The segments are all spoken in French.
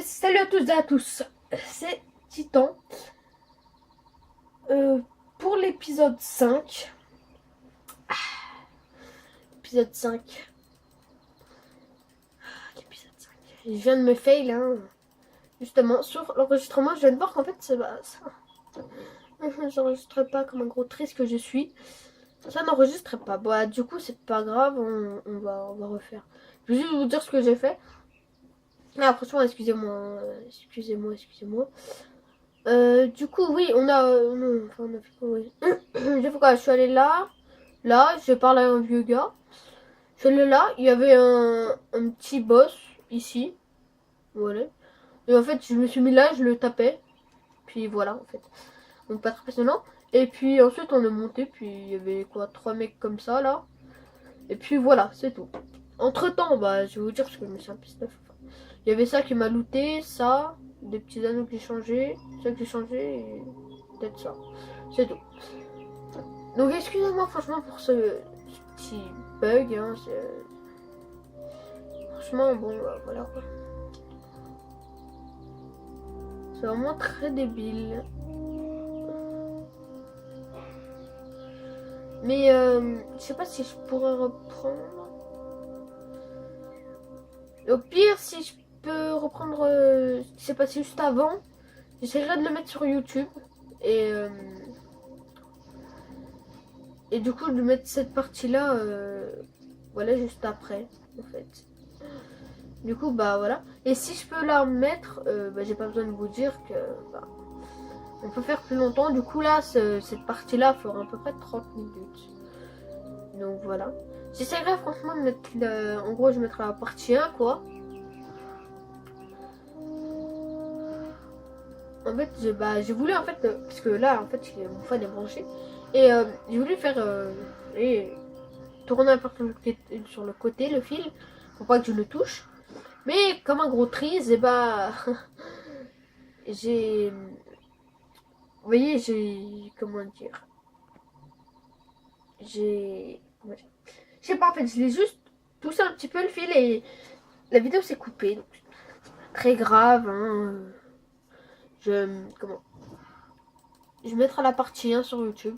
Salut à tous et à tous, c'est Titan pour l'épisode 5. Épisode 5. L'épisode 5. Je viens de me fail, hein. Justement, sur l'enregistrement, je viens de voir qu'en fait, ça. J'enregistrais pas comme un gros triste que je suis. Ça n'enregistrait pas. Bon, du coup, c'est pas grave, on va refaire. Je vais juste vous dire ce que j'ai fait. Ah, franchement, excusez-moi. Du coup, oui, non, enfin, on a fait quoi, oui. J'ai fait quoi? Je suis allée là, j'ai parlé à un vieux gars. Je suis allée là, il y avait un petit boss ici, voilà. Et en fait, je me suis mis là, je le tapais. Puis voilà, en fait. Donc pas très passionnant. Et puis ensuite, on est monté, puis il y avait quoi, 3 mecs comme ça, là. Et puis voilà, c'est tout. Entre temps, bah, je vais vous dire parce que je me suis un pisse neuf. Il y avait ça qui m'a looté, ça, des petits anneaux que j'ai changé, ça que j'ai changé, et peut-être ça. C'est tout. Donc excusez-moi franchement pour ce petit bug, hein, franchement bon voilà quoi. C'est vraiment très débile. Mais je sais pas si je pourrais reprendre. Au pire, si je peux reprendre ce qui s'est passé juste avant, j'essaierai de le mettre sur YouTube. Et, euh, et du coup de mettre cette partie là voilà juste après en fait. Du coup bah voilà. Et si je peux la remettre, bah, j'ai pas besoin de vous dire que bah, on peut faire plus longtemps. Du coup là cette partie là fera à peu près 30 minutes. Donc voilà. J'essaierai franchement de mettre en gros je mettrai la partie 1 quoi. En fait j'ai voulu en fait parce que là en fait mon phone est branché. Et j'ai voulu faire et tourner un peu sur le côté le fil pour pas que je le touche. Mais comme un gros trise, et bah j'ai, vous voyez, comment dire, je sais pas en fait, je l'ai juste poussé un petit peu le fil et la vidéo s'est coupée. Donc très grave. Hein. Comment, je mettrai la partie 1 sur YouTube.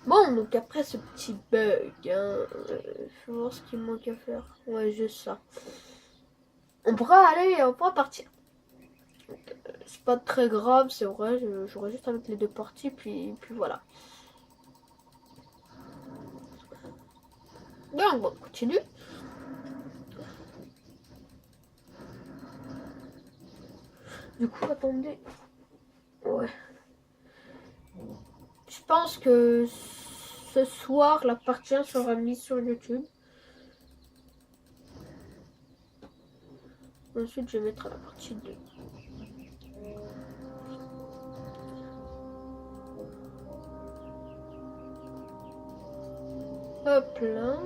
Bon, donc après ce petit bug, hein, faut voir ce qu'il manque à faire. Ouais, juste ça. On pourra partir. C'est pas très grave, c'est vrai. J'aurais juste à mettre les deux parties, puis voilà. Bien, on continue. Du coup, attendez. Ouais. Je pense que ce soir, la partie 1 sera mise sur YouTube. Ensuite, je vais mettre la partie 2. Hop là.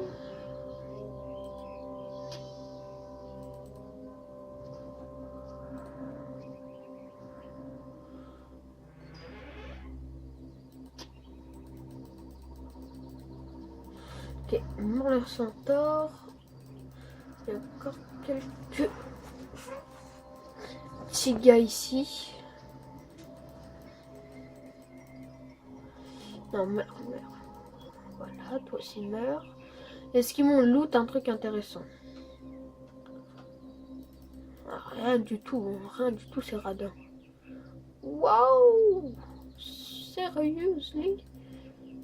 Ok, Mort Centaure. Il y a encore quelques petits gars ici. Non, meurs. Voilà, toi aussi meurs. Est-ce qu'ils m'ont loot un truc intéressant? Ah, rien du tout, c'est radin. Waouh! Seriously?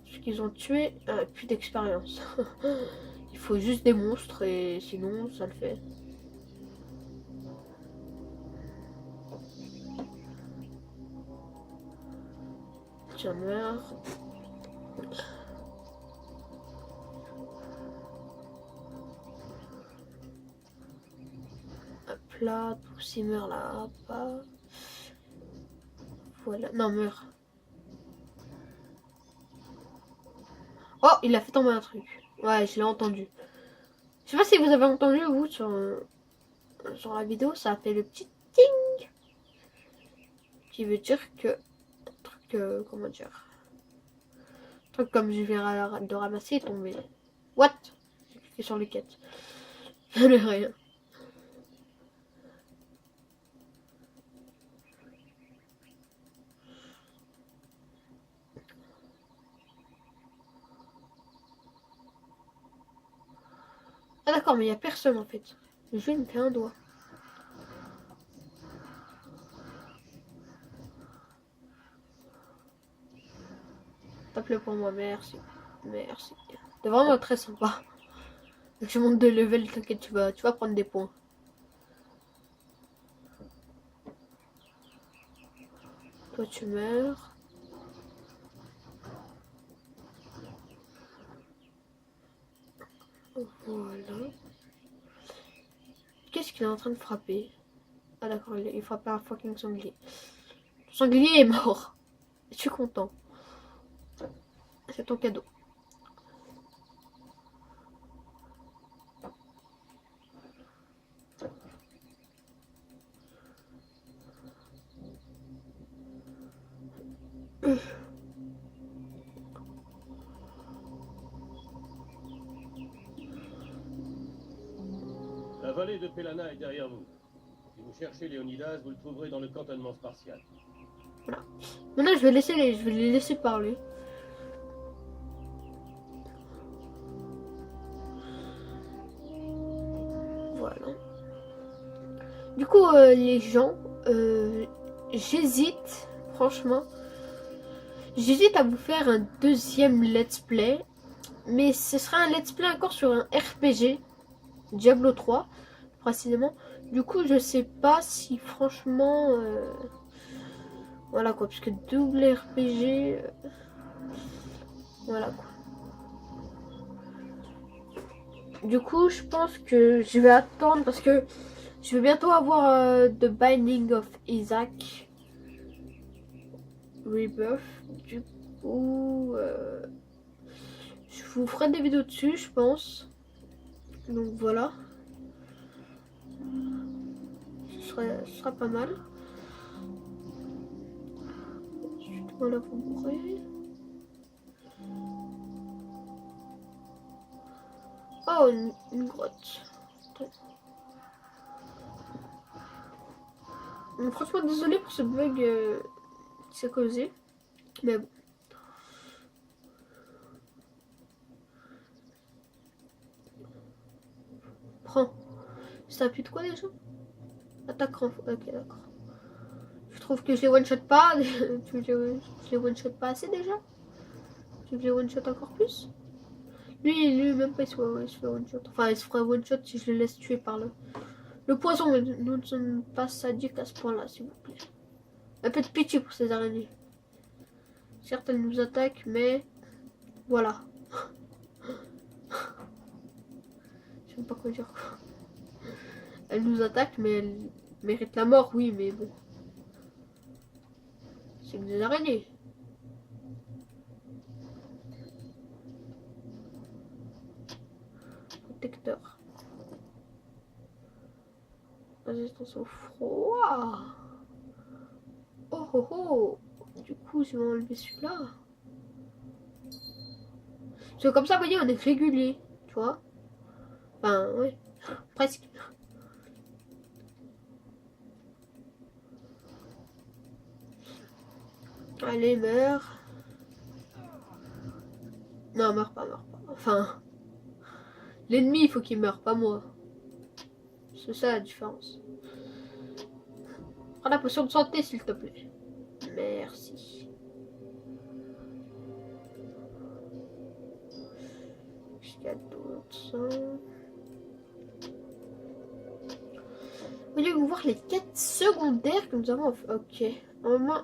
Parce qu'ils ont tué plus d'expérience. Il faut juste des monstres et sinon ça le fait. Tiens, meurs. Hop là, tous ils meurent là, hop. Voilà, non, meurs. Oh, il a fait tomber un truc. Ouais, je l'ai entendu. Je sais pas si vous avez entendu, vous, sur la vidéo, ça a fait le petit ting. qui veut dire que... comment dire? Un truc comme je viens de ramasser est tombé. What? J'ai cliqué sur les quêtes. Je n'ai rien. Ah d'accord, mais il n'y a personne en fait. Le jeu me fait un doigt. Tape-le pour moi, merci. Merci. C'est vraiment très sympa. Dès que je monte de level, t'inquiète, tu vas prendre des points. Toi, tu meurs. Voilà. Qu'est-ce qu'il est en train de frapper? Ah d'accord, il frappe un fucking sanglier. Le sanglier est mort. Je suis content. C'est ton cadeau. La vallée de Pelana est derrière vous. Si vous cherchez Léonidas, vous le trouverez dans le cantonnement spartiate. Voilà. Maintenant, je vais les laisser parler. Voilà. Du coup, les gens, j'hésite, franchement. J'hésite à vous faire un deuxième let's play. Mais ce sera un let's play encore sur un RPG. Diablo 3, précisément. Du coup, je sais pas si franchement... voilà quoi, parce que double RPG... voilà quoi. Du coup, je pense que je vais attendre parce que je vais bientôt avoir The Binding of Isaac Rebirth. Du coup, je vous ferai des vidéos dessus, je pense. Donc voilà. Ce sera pas mal. Ensuite, voilà, vous mourrez. Oh, une grotte. Franchement, désolé pour ce bug qui s'est causé. Mais bon. Prends. Ça appuie de quoi déjà? Attaque renfort. Ok, d'accord. Je trouve que je les one-shot pas. Je les one-shot pas assez déjà? Tu veux que je les one-shot encore plus? Lui même pas il se fait one-shot. Enfin, il se ferait one-shot si je le laisse tuer par là. Le poison, nous ne sommes pas sadiques à ce point-là, s'il vous plaît. Un peu de pitié pour ces araignées. Certes, elles nous attaquent, mais voilà. Je sais pas quoi dire. Elles nous attaquent, mais elles méritent la mort, oui, mais bon. C'est que des araignées. Protecteur. Résistance au froid. Oh oh oh. Du coup, je vais enlever celui-là. Parce que comme ça, vous voyez, on est régulier. Tu vois? Enfin, ouais. Presque. Allez, meurs. Non, meurs pas, meurs pas. Enfin, l'ennemi, il faut qu'il meure, pas moi. C'est ça la différence. Prends la potion de santé, s'il te plaît. Merci. Qu'est-ce qu'il y a d'autre? Voulez-vous voir les quêtes secondaires que nous avons fait? Ok. Normalement,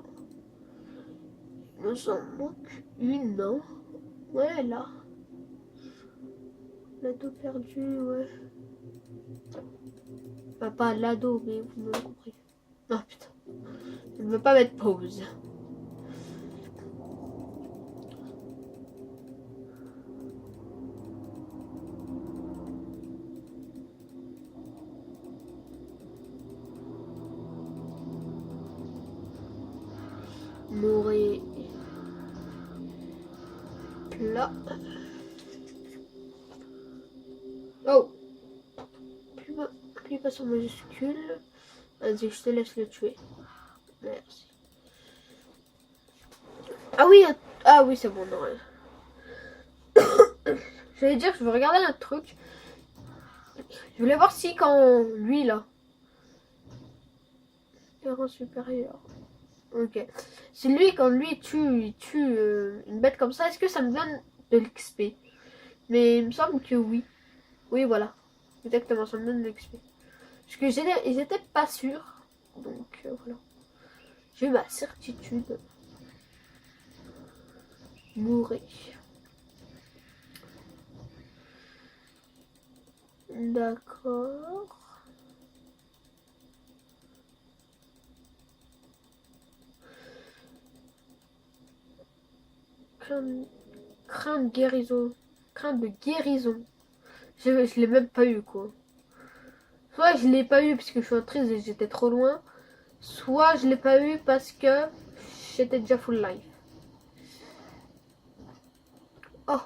il nous en manque une, non? Ouais, là. L'ado perdu, ouais. Enfin, pas l'ado, mais vous m'avez compris. Ah putain. Je ne veux pas mettre pause. là. Oh. Appuie pas sur majuscule. Vas-y, je te laisse le tuer. Merci. Ah oui, c'est bon, non. J'allais dire, je veux regarder un truc. Je voulais voir si quand lui là. Rang supérieur. Ok. Si lui, quand lui il tue une bête comme ça, est-ce que ça me donne de l'XP? Mais il me semble que oui. Oui, voilà. Exactement, ça me donne de l'XP. Parce que ils étaient pas sûrs. Donc voilà. J'ai ma certitude. Mourir. D'accord. Crainte de guérison. Crainte de guérison. Je l'ai même pas eu quoi. Soit je l'ai pas eu parce que je suis en crise et j'étais trop loin. Soit je l'ai pas eu parce que j'étais déjà full life. Oh.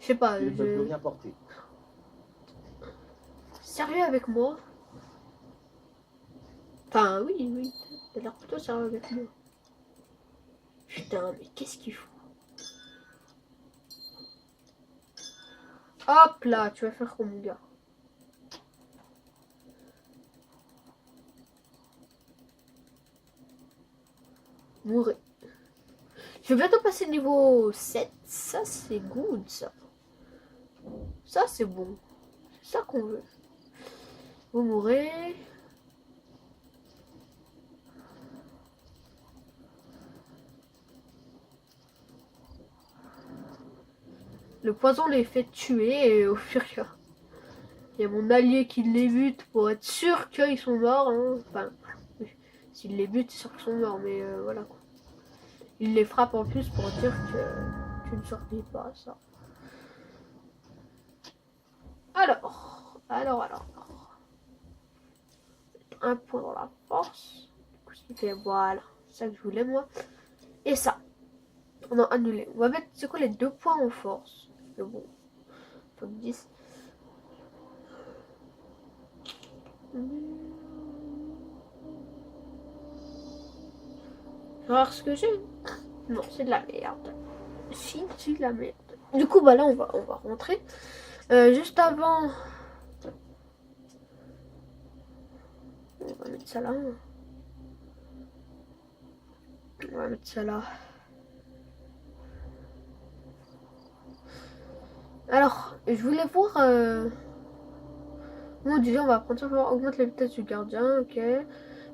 Je sais pas. Il ne peut plus rien porter. Sérieux avec moi? Enfin oui. T'as l'air plutôt sérieux avec moi. Putain, mais qu'est-ce qu'il faut? Hop là, tu vas faire comme mon gars. Mourir. Je vais bientôt passer niveau 7. Ça, c'est good, ça. Ça, c'est bon. C'est ça qu'on veut. Vous mourrez. Le poison les fait tuer et au fur et à mesure. Il y a mon allié qui les bute pour être sûr qu'ils sont morts. Hein. Enfin, s'il les bute, c'est sûr qu'ils sont morts, mais voilà quoi. Il les frappe en plus pour dire que tu ne survis pas à ça. Alors. Un point dans la force. Ce qui fait, voilà. C'est ça que je voulais moi. Et ça. On a annulé. On va mettre, c'est quoi les 2 points en force? Mais bon. Faut 10. Je vais voir ce que j'ai. Non, c'est de la merde. Si, c'est de la merde. Du coup, bah là, on va rentrer. Juste avant... On va mettre ça là. On va mettre ça là. Alors, je voulais voir... Bon, déjà, on va prendre ça. Augmente la vitesse du gardien, ok.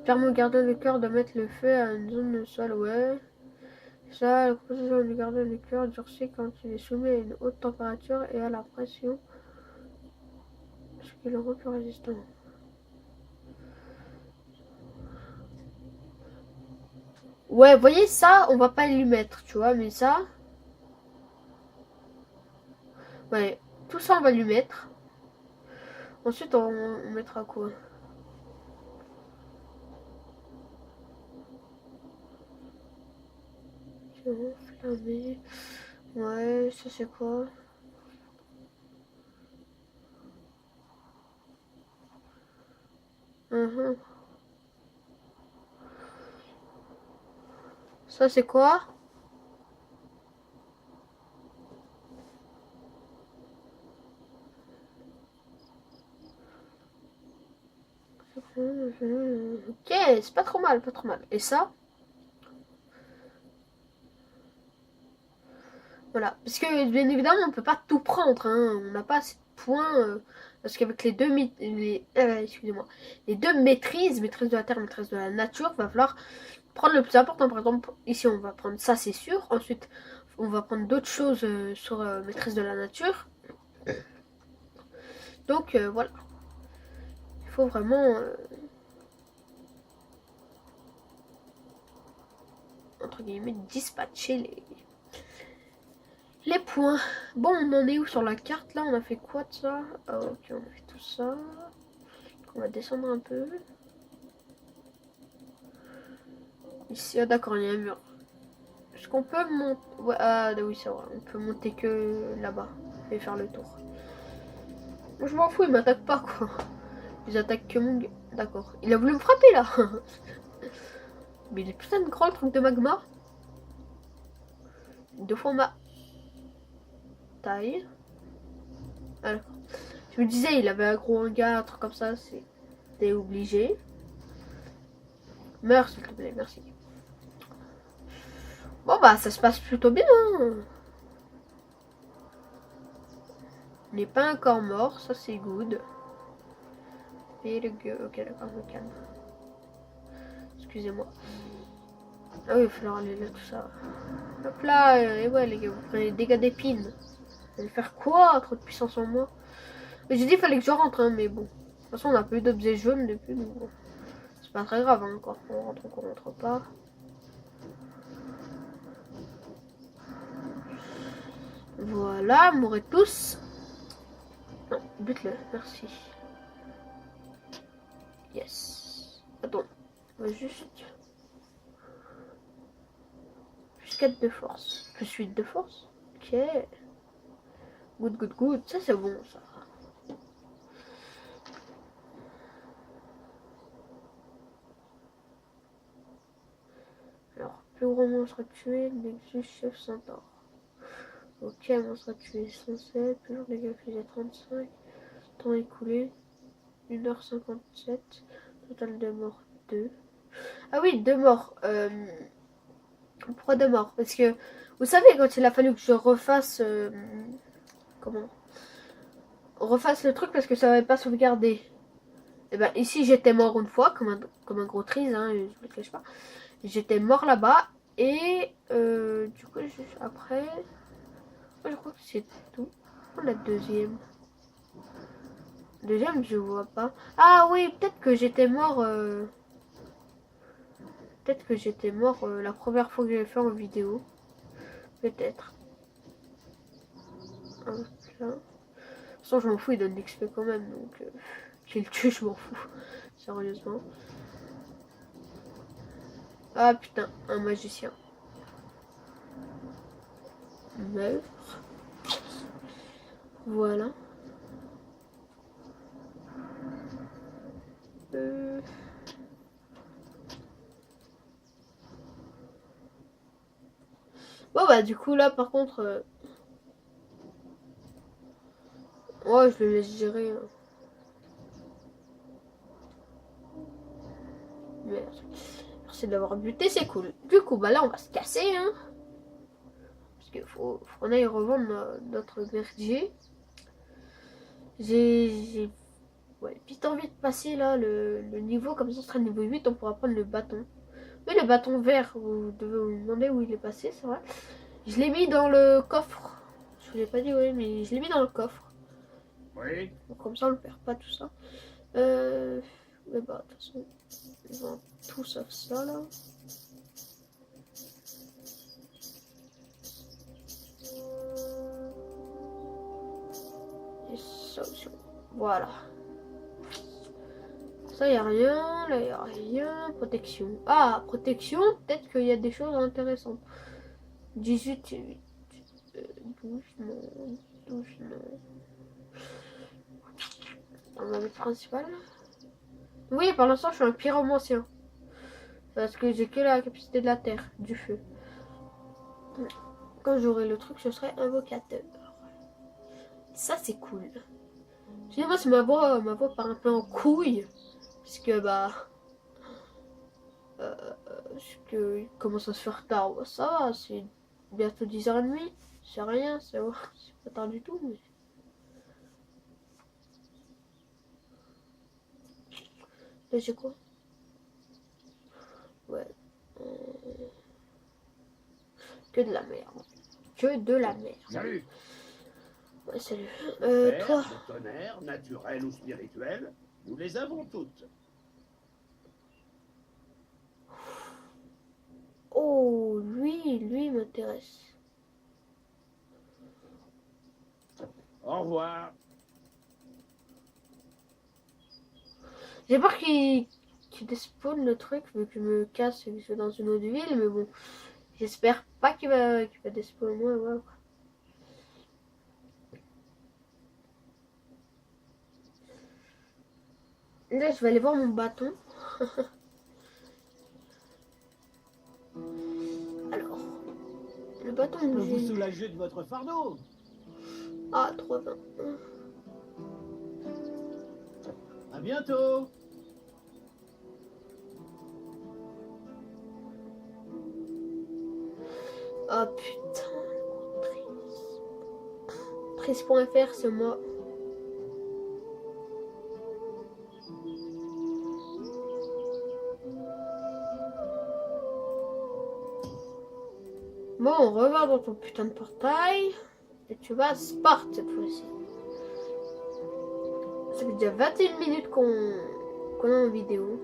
Permet au gardien de cœur de mettre le feu à une zone de sol, ouais. Ça, la composition du gardien de cœur durcit quand il est soumis à une haute température et à la pression. Ce qui le rend plus résistant. Ouais, vous voyez, ça, on va pas lui mettre, tu vois, mais ça... Ouais, tout ça, on va lui mettre. Ensuite, on mettra quoi? Flammé. Ouais, ça c'est quoi? Ça c'est quoi? Ok, c'est pas trop mal, pas trop mal. Et ça? Voilà. Parce que bien évidemment, on peut pas tout prendre. Hein. On n'a pas assez de points. Parce qu'avec les deux excusez-moi, les deux maîtrise de la terre, maîtrise de la nature, va falloir prendre le plus important. Par exemple, ici on va prendre ça, c'est sûr. Ensuite, on va prendre d'autres choses sur maîtrise de la nature. Donc voilà. Il faut vraiment entre guillemets dispatcher les points. Bon, on en est où sur la carte là? On a fait quoi de ça? Ah, ok, on a fait tout ça. On va descendre un peu. Ici, ah d'accord, il y a un mur. Parce qu'on peut monter... Ouais, ah oui, c'est vrai. On peut monter que là-bas. Et faire le tour. Moi, je m'en fous, il m'attaque pas, quoi. Ils attaquent que mon gars. D'accord. Il a voulu me frapper, là. Mais il est putain de grand, le truc de magma. 2 fois ma taille. Ah, d'accord. Je me disais, il avait un gros hangar, un truc comme ça. C'était obligé. Meurs, s'il te plaît, merci. Bon, bah, ça se passe plutôt bien. Hein. On n'est pas encore mort, ça c'est good. Et le gueux, ok, d'accord, je me calme. Excusez-moi. Ah oui, il va falloir aller là, tout ça. Hop là, et ouais, les gars, vous prenez des dégâts d'épines. Vous allez faire quoi? Trop de puissance en moi. Mais j'ai dit, il fallait que je rentre, hein, mais bon. De toute façon, on a plus d'objets jaunes depuis, donc bon. C'est pas très grave, hein, encore qu'on rentre ou qu'on rentre pas. Voilà, mourrez tous. Non, bute-le, merci. Yes. Attends, on va juste... Plus 4 de force. Plus 8 de force. Ok. Good, good, good. Ça, c'est bon, ça. Alors, plus gros monstre tué, Nexus chef centaure. Ok, monstre tué 107, toujours dégâts fusée 35. Temps écoulé 1h57. Total de morts 2. Ah oui, 2 morts. Pourquoi 2 morts? Parce que, vous savez, quand il a fallu que je refasse... comment? Refasse le truc parce que ça n'avait pas sauvegardé. Et ben ici j'étais mort une fois, comme un gros trise, hein, je ne le cache pas. J'étais mort là-bas. Et du coup, après... Je crois que c'est tout. La deuxième. Deuxième, je vois pas. Ah oui, peut-être que j'étais mort... Peut-être que j'étais mort la première fois que j'avais fait en vidéo. Peut-être. Là. De toute façon, je m'en fous, il donne l'XP quand même. Donc, qu'il le tue, je m'en fous. Sérieusement. Ah putain, un magicien. Meurt. Voilà. Bon bah du coup là par contre... Ouais, je le laisse gérer. Hein. Merci d'avoir buté, c'est cool. Du coup bah là on va se casser. Hein. Parce qu'il faut qu'on aille revendre notre merdier. J'ai ouais, vite envie de passer là le niveau, comme ça ce sera niveau 8, on pourra prendre le bâton. Mais le bâton vert, vous devez vous demander où il est passé, c'est vrai. Je l'ai mis dans le coffre. Je vous l'ai pas dit, oui, mais je l'ai mis dans le coffre. Oui. Donc, comme ça on ne perd pas tout ça. Mais bah de toute façon, ils vont tout sauf ça là. Et ça aussi. Voilà. Ça, y a rien. Là, y a rien. Protection. Ah, protection. Peut-être qu'il y a des choses intéressantes. 18 et 8. 12, non. 12, non. On va mettre principal. Oui, par l'instant, je suis un pyromancien. Parce que j'ai que la capacité de la terre, du feu. Quand j'aurai le truc, je serai invocateur. Ça, c'est cool. Excusez-moi si ma voix part un peu en couille. Puisque, bah... il commence à se faire tard. Bah, ça va, c'est bientôt 10h30. C'est rien, c'est pas tard du tout, mais... Là, j'ai quoi? Ouais. Que de la merde. Que de la merde. Salut. Ouais, salut. Fer, Toi. le tonnerre, naturel ou spirituel, nous les avons toutes. Oh, lui m'intéresse. Au revoir. J'ai peur qu'il despawn le truc, vu que je me casse et que je suis dans une autre ville, mais bon. J'espère pas qu'il va despoiler moi. Ouais. Là, je vais aller voir mon bâton. Alors, le bâton Je peux que vous j'ai. soulager de votre fardeau. Ah, 320. À bientôt. Ah putain. Prise.fr, c'est moi. Bon, on revient dans ton putain de portail. Et tu vas à Sparte cette fois-ci. Ça fait déjà 21 minutes qu'on est en vidéo.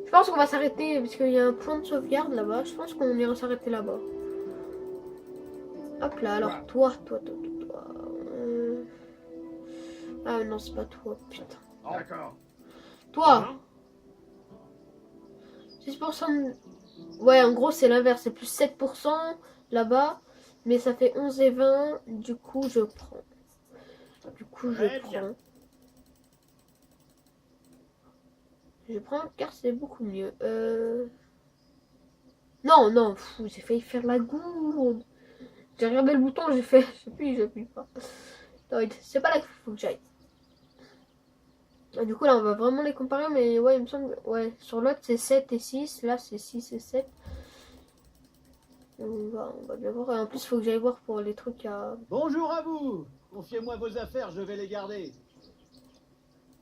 Je pense qu'on va s'arrêter parce qu'il y a un point de sauvegarde là-bas. Je pense qu'on ira s'arrêter là-bas. Hop là, alors toi. Ah non, c'est pas toi, putain. D'accord. Toi 6%. Ouais, en gros, c'est l'inverse. C'est plus 7% là-bas. Mais ça fait 11 et 20. Du coup, je prends. Très bien. Je prends car c'est beaucoup mieux. Non, j'ai failli faire la gourde. J'ai regardé le bouton, j'ai fait. J'appuie pas. Non, c'est pas là qu'il faut que j'aille. Du coup, là, on va vraiment les comparer. Mais ouais, il me semble. Ouais, sur l'autre, c'est 7 et 6. Là, c'est 6 et 7. On va bien voir. Et en plus, il faut que j'aille voir pour les trucs à. Bonjour à vous. Confiez-moi vos affaires, je vais les garder.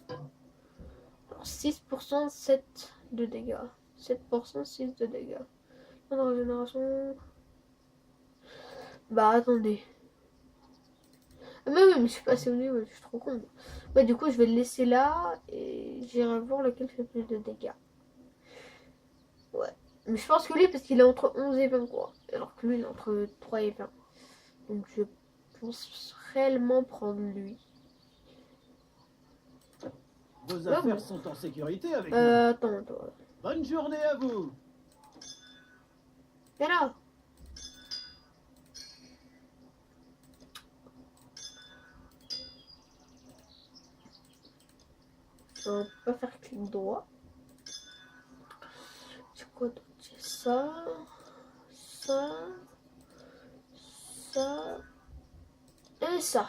Alors, 6%, 7 de dégâts. 7%, 6 de dégâts. Dans la régénération. Bah, attendez. Ah, mais oui, mais je suis passé au niveau, je suis trop con. Ouais, du coup, je vais le laisser là et j'irai voir lequel fait plus de dégâts. Ouais. Mais je pense que lui, parce qu'il est entre 11 et 20, quoi. Alors que lui, il est entre 3 et 20. Donc, je pense réellement prendre lui. Vos affaires sont en sécurité avec moi. Attends, toi. Bonne journée à vous. Viens là. On peut pas faire clic droit. C'est quoi d'autre? J'ai ça. Et ça.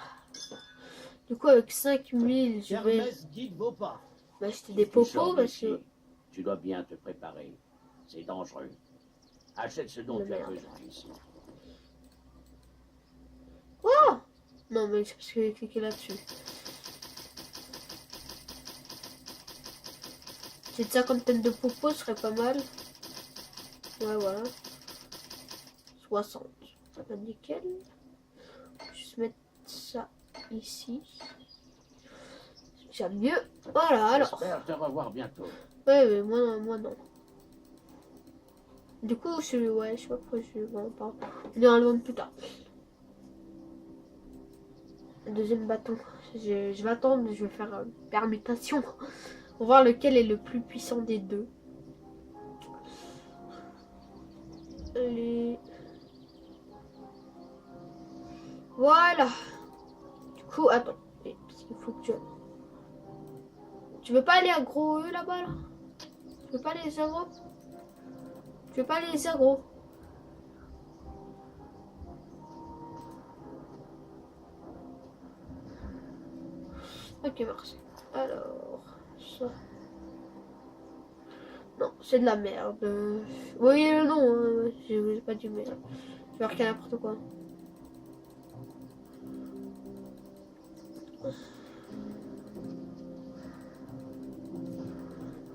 Du coup, avec 5000, je vais Kermesse guide vos pas. m'acheter Si des tu sors popos parce d'ici, que. tu dois bien te préparer. C'est dangereux. Achète ce dont De tu as merde. besoin ici. Non, mais c'est parce que j'ai cliqué là-dessus. J'ai une cinquantaine de popos, ce serait pas mal. Ouais, voilà. 60. Bah, nickel. Juste mettre ça ici. C'est déjà mieux. Voilà, alors. J'espère te revoir bientôt. Ouais, mais moi non. Du coup, ouais, je sais pas pourquoi je vais en parler. On ira le vendre plus tard. Le deuxième bâton. Je vais attendre, je vais faire permutation. Pour voir lequel est le plus puissant des deux. Allez. Voilà. Du coup, attends. Parce qu'il faut que je... Tu veux pas aller à gros E là-bas là? Tu veux pas aller les agros? Tu veux pas aller les agros? Ok, merci. Alors, ça. Non, c'est de la merde. Oui, non, j'ai pas dit merde. Je vais marquer n'importe quoi.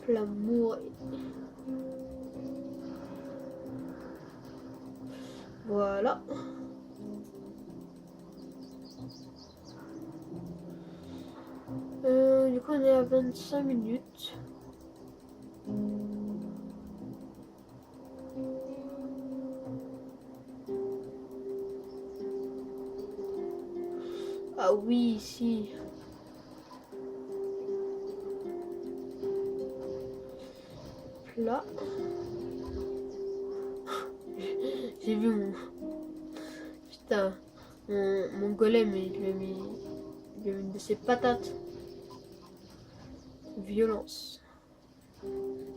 L'amour. Voilà. Du coup, on est à 25 minutes. Ah oui, ici. Là. J'ai vu mon... Putain, mon golem, il lui a mis une de ses patates. Violence.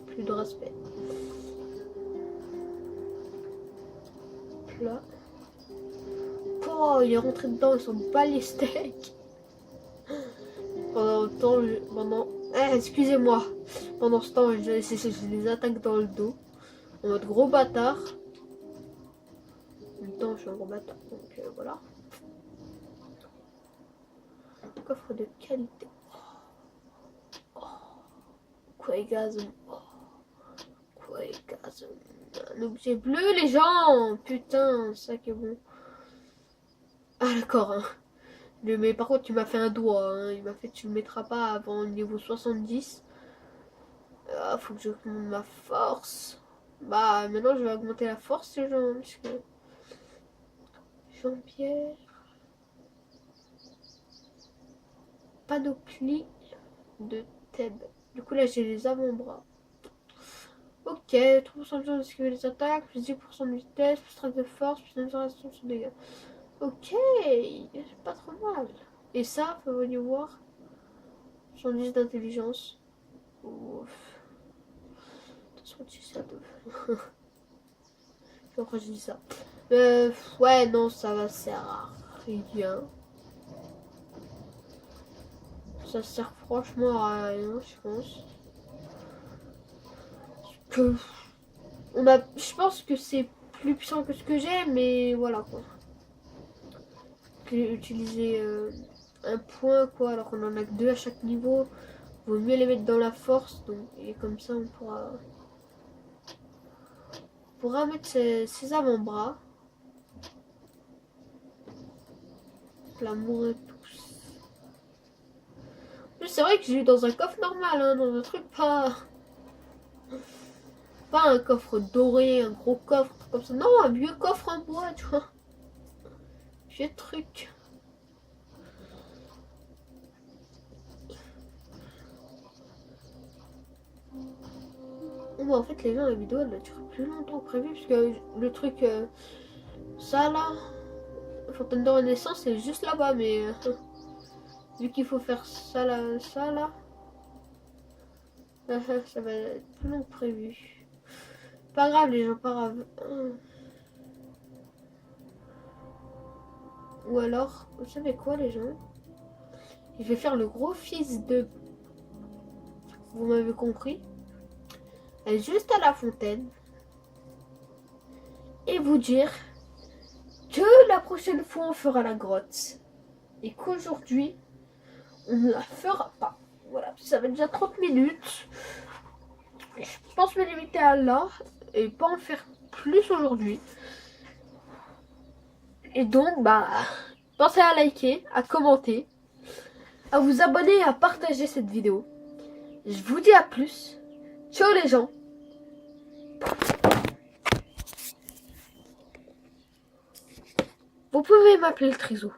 Plus de respect. Là. Oh, il est rentré dedans, ils sont bat les steaks. Pendant le temps, excusez-moi. Pendant ce temps, je les attaque dans le dos. En mode gros bâtard. En même temps, je suis un gros bâtard. Donc voilà. Coffre de qualité. Oh. Quagasm. Oh. Quagasm. Un objet bleu, les gens. Putain, ça qui est bon. Ah d'accord. Hein. Mais par contre, tu m'as fait un doigt. Hein. Il m'a fait, tu le mettras pas avant le niveau 70. Ah, faut que j'augmente ma force. Bah, maintenant, je vais augmenter la force, les gens. Parce que... Jean-Pierre. Panoplie de Thèbes. Du coup, là, j'ai les avant-bras. Ok, 3% de chance d'esquiver les attaques, plus 10% de vitesse, plus 13 de force, plus 9% sur dégâts. Ok, c'est pas trop mal. Et ça, faut venir voir. 110 d'intelligence. Ouf. Attention, tu sais, après, je dis ça. Ouais, non, ça va servir à rien. Ça sert franchement à rien, je pense. Je pense que c'est plus puissant que ce que j'ai, mais voilà quoi. Utiliser un point quoi, alors qu'on en a que 2 à chaque niveau. Vaut mieux les mettre dans la force, donc et comme ça on pourra mettre ses avant-bras. L'amour et tous. C'est vrai que j'ai eu dans un coffre normal, hein, dans un truc pas un coffre doré, un gros coffre comme ça. Non, un vieux coffre en bois, tu vois. Vieux truc. Bon, en fait, les gens, la vidéo, elle va durer plus longtemps que prévu, parce que le truc, ça là, Fontaine de Renaissance, c'est juste là-bas, mais vu qu'il faut faire ça là, ça va être plus long que prévu. Pas grave, les gens, pas grave. Ou alors, vous savez quoi, les gens? Je vais faire le gros fils de... Vous m'avez compris? Aller juste à la fontaine. Et vous dire que la prochaine fois, on fera la grotte. Et qu'aujourd'hui, on ne la fera pas. Voilà, ça va déjà 30 minutes. Je pense me limiter à là. Et pas en faire plus aujourd'hui. Et donc, bah... Pensez à liker, à commenter, à vous abonner et à partager cette vidéo. Je vous dis à plus. Ciao les gens. Vous pouvez m'appeler le Trisou.